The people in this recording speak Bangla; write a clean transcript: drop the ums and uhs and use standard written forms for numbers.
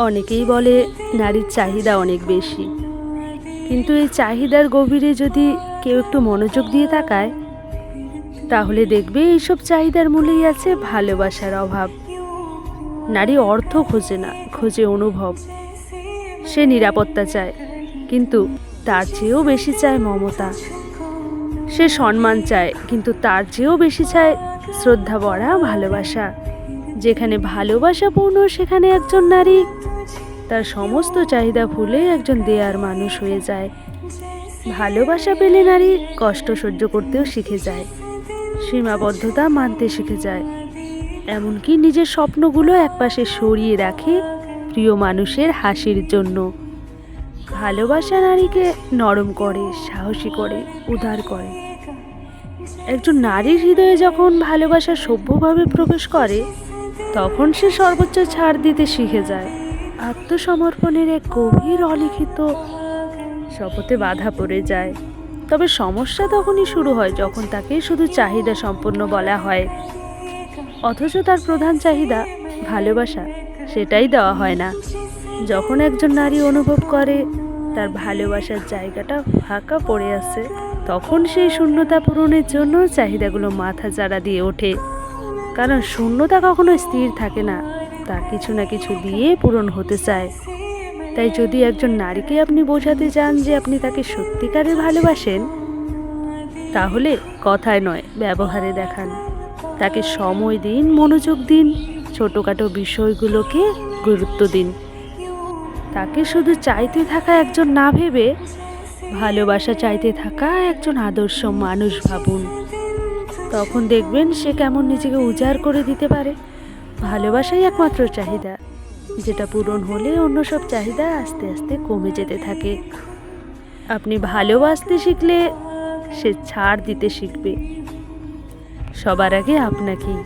অনেকেই বলে নারীর চাহিদা অনেক বেশি, কিন্তু এই চাহিদার গভীরে যদি কেউ একটু মনোযোগ দিয়ে তাকায়, তাহলে দেখবে এইসব চাহিদার মূলেই আছে ভালোবাসার অভাব। নারী অর্থ খোঁজে না, খোঁজে অনুভব। সে নিরাপত্তা চায়, কিন্তু তার চেয়েও বেশি চায় মমতা। সে সম্মান চায়, কিন্তু তার চেয়েও বেশি চায় শ্রদ্ধা ভরা ভালোবাসা। যেখানে ভালোবাসা পূর্ণ, সেখানে একজন নারী তার সমস্ত চাহিদা ভুলে একজন দেয়ার মানুষ হয়ে যায়। ভালোবাসা পেলে নারী কষ্ট সহ্য করতেও শিখে যায়, সীমাবদ্ধতা মানতে শিখে যায়, এমনকি নিজের স্বপ্নগুলো একপাশে সরিয়ে রাখে প্রিয় মানুষের হাসির জন্য। ভালোবাসা নারীকে নরম করে, সাহসী করে, উদার করে। একজন নারীর হৃদয়ে যখন ভালোবাসা সভ্যভাবে প্রবেশ করে, তখন সে সর্বোচ্চ ছাড় দিতে শিখে যায়। আত্মসমর্পণের এক গভীর অলিখিত শপথে বাধা পড়ে যায়। তবে সমস্যা তখনই শুরু হয় যখন তাকে শুধু চাহিদা সম্পন্ন বলা হয়, অথচ তার প্রধান চাহিদা ভালোবাসা, সেটাই দেওয়া হয় না। যখন একজন নারী অনুভব করে তার ভালোবাসার জায়গাটা ফাঁকা পড়ে আছে, তখন সেই শূন্যতা পূরণের জন্য চাহিদাগুলো মাথা চাড়া দিয়ে ওঠে। কারণ শূন্যতা কখনো স্থির থাকে না, তা কিছু না কিছু দিয়ে পূরণ হতে চায়। তাই যদি একজন নারীকে আপনি বোঝাতে চান যে আপনি তাকে সত্যিকারে ভালোবাসেন, তাহলে কথায় নয়, ব্যবহারে দেখান। তাকে সময় দিন, মনোযোগ দিন, ছোটোখাটো বিষয়গুলোকে গুরুত্ব দিন। তাকে শুধু চাইতে থাকা একজন না ভেবে ভালোবাসা চাইতে থাকা একজন আদর্শ মানুষ ভাবুন। তখন দেখবেন সে কেমন নিজেকে উজাড় করে দিতে পারে। ভালোবাসাই একমাত্র চাহিদা, যেটা পূরণ হলে অন্য সব চাহিদা আস্তে আস্তে কমে যেতে থাকে। আপনি ভালোবাসতে শিখলে সে ছাড় দিতে শিখবে, সবার আগে আপনাকেই।